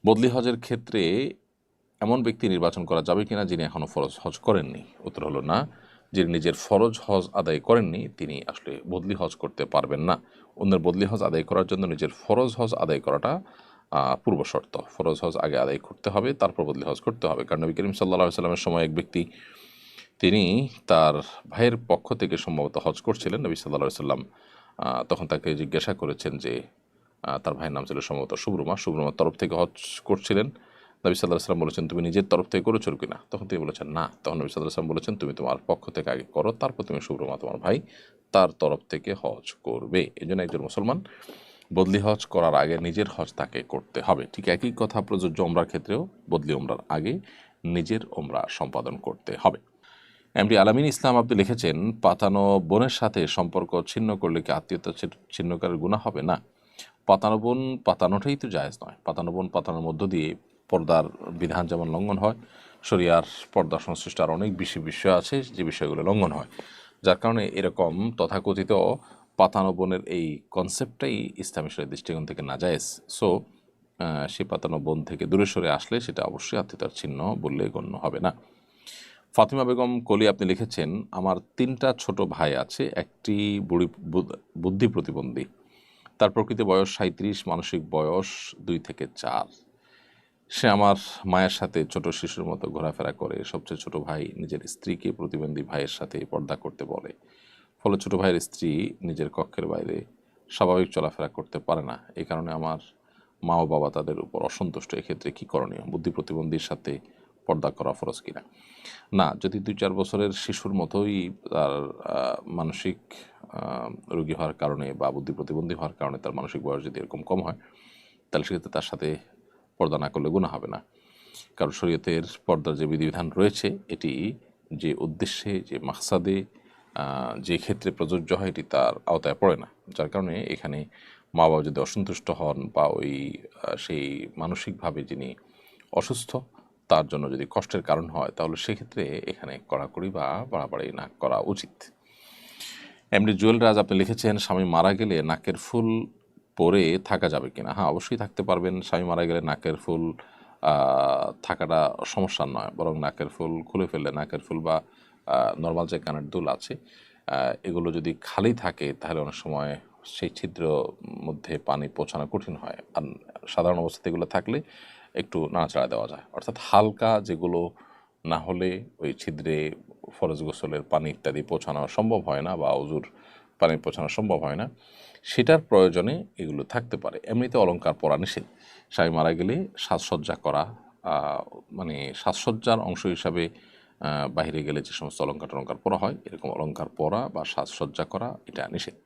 বদলি হজের ক্ষেত্রে এমন ব্যক্তি নির্বাচন করা যাবে কিনা যিনি এখনও ফরজ হজ করেননি? উত্তর হলো না। যিনি নিজের ফরজ হজ আদায় করেননি তিনি আসলে বদলি হজ করতে পারবেন না। অন্যের বদলি হজ আদায় করার জন্য নিজের ফরজ হজ আদায় করাটা পূর্ব শর্ত। ফরজ হজ আগে আদায় করতে হবে, তারপর বদলি হজ করতে হবে। কারণ নবী করিম সাল্লাল্লাহু আলাইহি ওয়াসাল্লামের সময় এক ব্যক্তি তিনি তার ভাইয়ের পক্ষ থেকে সম্ভবত হজ করছিলেন। নবী সাল্লাল্লাহু আলাইহি ওয়াসাল্লাম তখন তাকে জিজ্ঞাসা করেছেন যে তার ভাইয়ের নাম ছিল সম্ভবত সুব্রমা। সুব্রমার তরফ থেকে হজ করছিলেন। নবী সাল্লাল্লাহু আলাইহি ওয়াসাল্লাম বলেছেন, তুমি নিজের তরফ থেকে করেছো কিনা? তখন তিনি বলেছেন, না। তখন নবী সাল্লাল্লাহু আলাইহি ওয়াসাল্লাম বলেছেন, তুমি তোমার পক্ষ থেকে আগে করো, তারপর তুমি সুব্রমা তোমার ভাই তার তরফ থেকে হজ করবে। এজন্য একজন মুসলমান বদলি হজ করার আগে নিজের হজ তাকে করতে হবে। ঠিক একই কথা প্রযোজ্য ওমরার ক্ষেত্রেও। বদলি ওমরার আগে নিজের ওমরা সম্পাদন করতে হবে। এমডি আলামিন ইসলাম আপনি লিখেছেন, পাতানো বোনের সাথে সম্পর্ক ছিন্ন করলে কি আত্মীয়তা ছিন্ন করার গুনাহ হবে? না, পাতানো বোন পাতানোটাই তো জায়েজ নয়। পাতানো বোন পাতানোর মধ্য দিয়ে পর্দার বিধান যেমন লঙ্ঘন হয়, শরিয়ার পর্দা সংশ্লিষ্ট আর অনেক বেশি বিষয় আছে যে বিষয়গুলো লঙ্ঘন হয়, যার কারণে এরকম তথাকথিত পাতানো বোনের এই কনসেপ্টটাই ইসলামী শরীয়তের দৃষ্টিকোণ থেকে নাজায়েজ। সো সেই পাতানো বোন থেকে দূরে সরে আসলে সেটা অবশ্যই আত্মীয়তার চিহ্ন বললে গণ্য হবে না। ফাতিমা বেগম কলি আপনি লিখেছেন, আমার 3টা ছোট ভাই আছে। একটি বুদ্ধি প্রতিবন্ধী, তার প্রকৃত বয়স 37, মানসিক বয়স 2 থেকে 4। সে আমার মায়ের সাথে ছোট শিশুর মতো ঘোরাফেরা করে। সবচেয়ে ছোট ভাই নিজের স্ত্রীকে প্রতিবন্ধী ভাইয়ের সাথে পর্দা করতে বলে, ফলে ছোট ভাইয়ের স্ত্রী নিজের কক্ষের বাইরে স্বাভাবিক চলাফেরা করতে পারে না। এই কারণে আমার মা ও বাবা তাদের উপর অসন্তুষ্ট। এক্ষেত্রে কী করণীয়? বুদ্ধি প্রতিবন্ধীর সাথে পর্দা করা ফরজ কিনা? না, যদি 2-4 বছরের শিশুর মতোই তার মানসিক রোগী হওয়ার কারণে বা বুদ্ধি প্রতিবন্ধী হওয়ার কারণে তার মানসিক বয়স যদি এরকম কম হয়, তাহলে সেক্ষেত্রে তার সাথে পর্দা না করলে গুনাহ হবে না। কারণ শরীয়তের পর্দার যে বিধিবিধান রয়েছে এটি যে উদ্দেশ্যে, যে মাকসাদে, যে ক্ষেত্রে প্রযোজ্য হয় এটি তার আওতায় পড়ে না। যার কারণে এখানে মা বাবা যদি অসন্তুষ্ট হন বা ওই সেই মানসিকভাবে যিনি অসুস্থ তার জন্য যদি কষ্টের কারণ হয়, তাহলে সেক্ষেত্রে এখানে কড়াকড়ি বা বাড়াবাড়ি না করা উচিত। এমনি জুয়েল রাজ আপনি লিখেছেন, স্বামী মারা গেলে নাকের ফুল পরে থাকা যাবে কিনা? হ্যাঁ, অবশ্যই থাকতে পারবেন। স্বামী মারা গেলে নাকের ফুল থাকাটা সমস্যা নয়, বরং নাকের ফুল খুলে ফেললে, নাকের ফুল বা নর্মাল যে কানের দুল আছে এগুলো যদি খালি থাকে তাহলে অনেক সময় সেই ছিদ্র মধ্যে পানি পৌঁছানো কঠিন হয়। আর সাধারণ অবস্থাতে এগুলো থাকলে একটু নাড়াচাড়া দেওয়া যায়। অর্থাৎ হালকা যেগুলো না হলে ওই ছিদ্রে ফরজ গোসলের পানি ইত্যাদি পৌঁছানো সম্ভব হয় না বা অজুর পানি পৌঁছানো সম্ভব হয় না, সেটার প্রয়োজনে এগুলো থাকতে পারে। এমনিতে অলংকার পরা নিষেধ। স্বামী মারা গেলে সাজসজ্জা করা, মানে সাজসজ্জার অংশ হিসাবে বাহিরে গেলে যে সমস্ত অলংকার টলংকার পরা হয় এরকম অলংকার পরা বা সাজসজ্জা করা এটা নিষেধ।